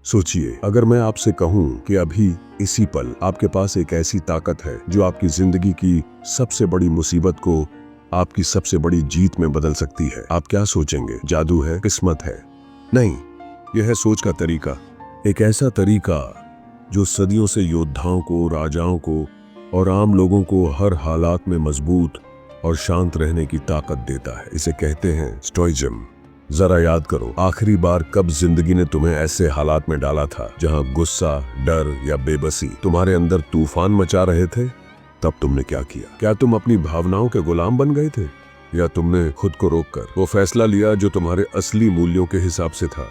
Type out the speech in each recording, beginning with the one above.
सोचिए, अगर मैं आपसे कहूं कि अभी इसी पल आपके पास एक ऐसी ताकत है जो आपकी जिंदगी की सबसे बड़ी मुसीबत को आपकी सबसे बड़ी जीत में बदल सकती है, आप क्या सोचेंगे? जादू है, किस्मत है? नहीं, यह है सोच का तरीका। एक ऐसा तरीका जो सदियों से योद्धाओं को, राजाओं को और आम लोगों को हर हालात में मजबूत और शांत रहने की ताकत देता है। इसे कहते हैं स्टोइज्म। जरा याद करो, आखिरी बार कब जिंदगी ने तुम्हें ऐसे हालात में डाला था जहां गुस्सा, डर या बेबसी तुम्हारे अंदर तूफान मचा रहे थे? तब तुमने क्या किया? क्या तुम अपनी भावनाओं के गुलाम बन गए थे, या तुमने खुद को रोककर वो फैसला लिया जो तुम्हारे असली मूल्यों के हिसाब से था?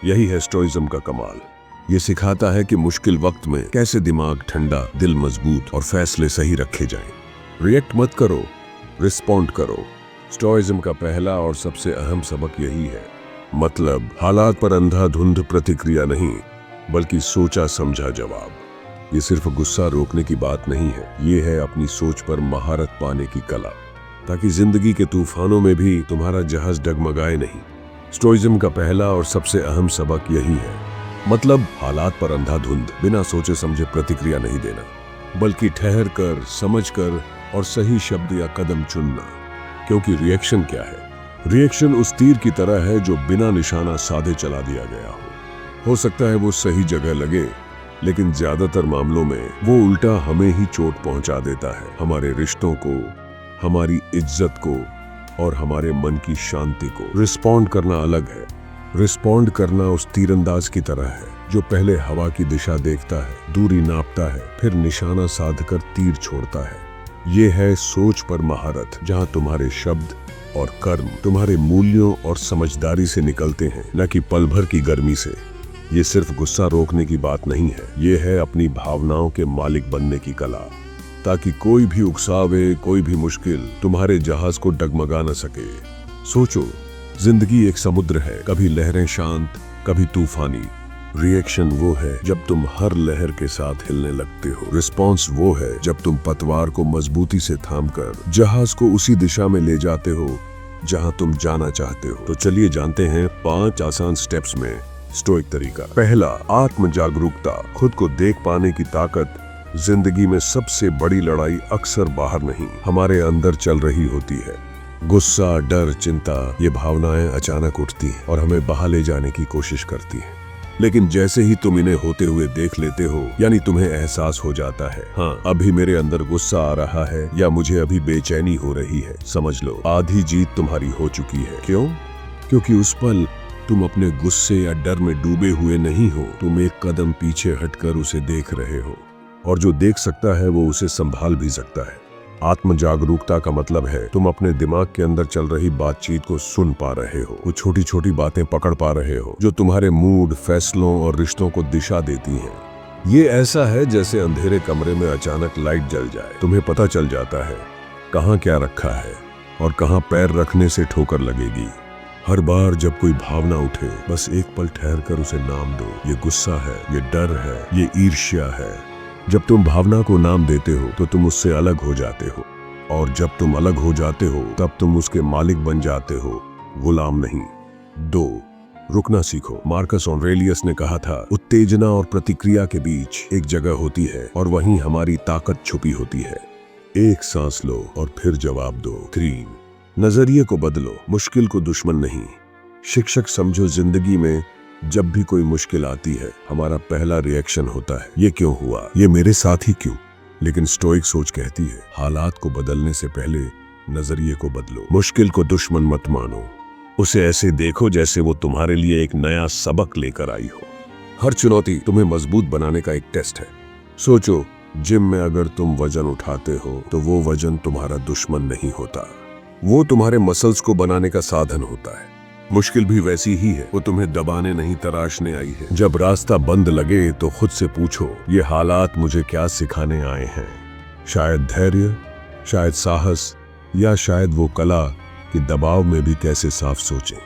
यही है स्टोइज्म का कमाल। ये सिखाता है कि मुश्किल वक्त में कैसे दिमाग ठंडा, दिल मजबूत और फैसले सही रखे जाएं। रिएक्ट मत करो, रिस्पॉन्ड करो। स्टोइज्म का पहला और सबसे अहम सबक यही है। मतलब हालात पर अंधाधुंध प्रतिक्रिया नहीं, बल्कि सोचा समझा जवाब। ये सिर्फ गुस्सा रोकने की बात नहीं है, ये है अपनी सोच पर महारत पाने की कला, ताकि जिंदगी के तूफानों में भी तुम्हारा जहाज डगमगाए नहीं। स्टोइज्म का पहला और सबसे अहम सबक यही है। मतलब हालात पर अंधाधुंध बिना सोचे समझे प्रतिक्रिया नहीं देना, बल्कि ठहर कर, समझ कर और सही शब्द या कदम चुनना। क्योंकि रिएक्शन क्या है? रिएक्शन उस तीर की तरह है जो बिना निशाना साधे चला दिया गया हो सकता है वो सही जगह लगे, लेकिन ज्यादातर मामलों में वो उल्टा हमें ही चोट पहुंचा देता है। हमारे रिश्तों को, हमारी इज्जत को और हमारे मन की शांति को। रिस्पॉन्ड करना अलग है। रिस्पॉन्ड करना उस तीरंदाज की तरह है जो पहले हवा की दिशा देखता है, दूरी नापता है, फिर निशाना साधकर तीर छोड़ता है। ये है सोच पर महारत, जहां तुम्हारे शब्द और कर्म तुम्हारे मूल्यों और समझदारी से निकलते हैं, न कि पल भर की गर्मी से। ये सिर्फ गुस्सा रोकने की बात नहीं है, ये है अपनी भावनाओं के मालिक बनने की कला, ताकि कोई भी उकसावे, कोई भी मुश्किल तुम्हारे जहाज को डगमगा न सके। सोचो, जिंदगी एक समुद्र है, कभी लहरें शांत, कभी तूफानी। रिएक्शन वो है जब तुम हर लहर के साथ हिलने लगते हो। रिस्पॉन्स वो है जब तुम पतवार को मजबूती से थामकर जहाज को उसी दिशा में ले जाते हो जहां तुम जाना चाहते हो। तो चलिए जानते हैं 5 आसान स्टेप्स में स्टोइक तरीका। पहला, आत्म जागरूकता। खुद को देख पाने की ताकत। जिंदगी में सबसे बड़ी लड़ाई अक्सर बाहर नहीं, हमारे अंदर चल रही होती है। गुस्सा, डर, चिंता, ये भावनाएं अचानक उठती हैं और हमें बहा ले जाने की कोशिश करती हैं। लेकिन जैसे ही तुम इन्हें होते हुए देख लेते हो, यानी तुम्हें एहसास हो जाता है, हाँ, अभी मेरे अंदर गुस्सा आ रहा है या मुझे अभी बेचैनी हो रही है, समझ लो आधी जीत तुम्हारी हो चुकी है। क्यों? क्योंकि उस पल तुम अपने गुस्से या डर में डूबे हुए नहीं हो, तुम एक कदम पीछे हटकर उसे देख रहे हो, और जो देख सकता है वो उसे संभाल भी सकता है। आत्म जागरूकता का मतलब है तुम अपने दिमाग के अंदर चल रही बातचीत को सुन पा रहे हो, वो छोटी छोटी बातें पकड़ पा रहे हो जो तुम्हारे मूड, फैसलों और रिश्तों को दिशा देती हैं। ये ऐसा है जैसे अंधेरे कमरे में अचानक लाइट जल जाए, तुम्हें पता चल जाता है कहाँ क्या रखा है और कहाँ पैर रखने से ठोकर लगेगी। हर बार जब कोई भावना उठे, बस एक पल ठहर कर उसे नाम दो। ये गुस्सा है, ये डर है, ये ईर्ष्या है। जब तुम भावना को नाम देते हो तो तुम उससे अलग हो जाते हो, और जब तुम अलग हो जाते हो तब तुम उसके मालिक बन जाते हो, गुलाम नहीं। 2, रुकना सीखो। मार्कस ऑरेलियस ने कहा था, उत्तेजना और प्रतिक्रिया के बीच एक जगह होती है और वहीं हमारी ताकत छुपी होती है। एक सांस लो और फिर जवाब दो। 3, नजरिए को बदलो। मुश्किल को दुश्मन नहीं, शिक्षक समझो। जिंदगी में जब भी कोई मुश्किल आती है, हमारा पहला रिएक्शन होता है, ये क्यों हुआ, ये मेरे साथ ही क्यों? लेकिन स्टोइक सोच कहती है, हालात को बदलने से पहले नजरिए को बदलो। मुश्किल को दुश्मन मत मानो, उसे ऐसे देखो जैसे वो तुम्हारे लिए एक नया सबक लेकर आई हो। हर चुनौती तुम्हें मजबूत बनाने का एक टेस्ट है। सोचो, जिम में अगर तुम वजन उठाते हो तो वो वजन तुम्हारा दुश्मन नहीं होता, वो तुम्हारे मसल्स को बनाने का साधन होता है। मुश्किल भी वैसी ही है, वो तुम्हें दबाने नहीं, तराशने आई है। जब रास्ता बंद लगे तो खुद से पूछो, ये हालात मुझे क्या सिखाने आए हैं? शायद धैर्य, शायद साहस, या शायद वो कला कि दबाव में भी कैसे साफ सोचें।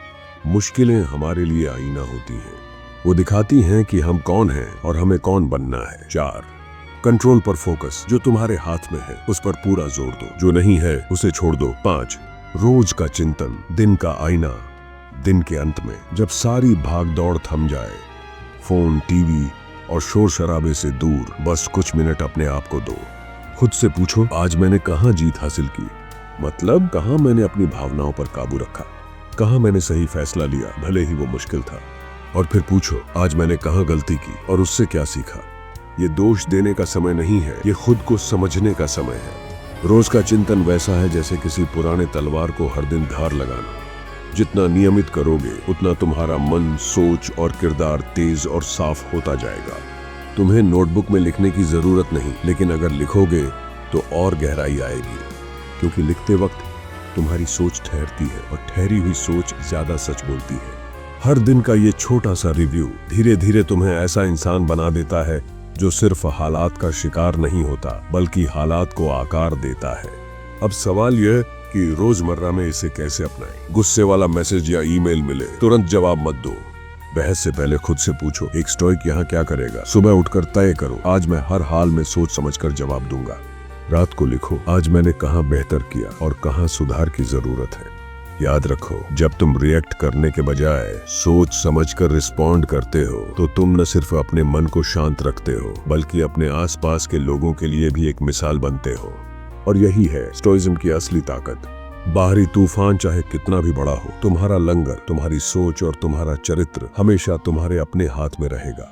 मुश्किलें हमारे लिए आईना होती हैं, वो दिखाती हैं कि हम कौन हैं और हमें कौन बनना है। 4, कंट्रोल पर फोकस। जो तुम्हारे हाथ में है उस पर पूरा जोर दो, जो नहीं है उसे छोड़ दो। 5, रोज का चिंतन। दिन का आईना। दिन के अंत में जब सारी भाग दौड़ थम जाए, फोन, टीवी और शोर शराबे से दूर बस कुछ मिनट अपने आप को दो। खुद से पूछो, आज मैंने कहाँ जीत हासिल की? मतलब कहाँ मैंने अपनी भावनाओं पर काबू रखा, कहाँ मैंने सही फैसला लिया भले ही वो मुश्किल था। और फिर पूछो, आज मैंने कहाँ गलती की और उससे क्या सीखा। ये दोष देने का समय नहीं है, ये खुद को समझने का समय है। रोज का चिंतन वैसा है जैसे किसी पुराने तलवार को हर दिन धार लगाना। जितना नियमित करोगे उतना तुम्हारा मन, सोच और किरदार तेज और साफ होता जाएगा। तुम्हें नोटबुक में लिखने की जरूरत नहीं, लेकिन अगर लिखोगे तो और गहराई आएगी, क्योंकि लिखते वक्त तुम्हारी सोच ठहरती है और ठहरी हुई सोच ज्यादा सच बोलती है। हर दिन का ये छोटा सा रिव्यू धीरे धीरे तुम्हें ऐसा इंसान बना देता है जो सिर्फ हालात का शिकार नहीं होता बल्कि हालात को आकार देता है। अब सवाल यह कि रोजमर्रा में इसे कैसे अपनाएं। गुस्से वाला मैसेज या ईमेल मिले, तुरंत जवाब मत दो। बहस से पहले खुद से पूछो, एक स्टोइक यहाँ क्या करेगा। सुबह उठकर तय करो, आज मैं हर हाल में सोच समझकर जवाब दूंगा। रात को लिखो, आज मैंने कहाँ बेहतर किया और कहाँ सुधार की जरूरत है। याद रखो, जब तुम रिएक्ट करने के बजाय सोच समझकर रिस्पॉन्ड करते हो तो तुम न सिर्फ अपने मन को शांत रखते हो बल्कि अपने आसपास के लोगों के लिए भी एक मिसाल बनते हो। और यही है स्टोइज्म की असली ताकत। बाहरी तूफान चाहे कितना भी बड़ा हो, तुम्हारा लंगर, तुम्हारी सोच और तुम्हारा चरित्र हमेशा तुम्हारे अपने हाथ में रहेगा।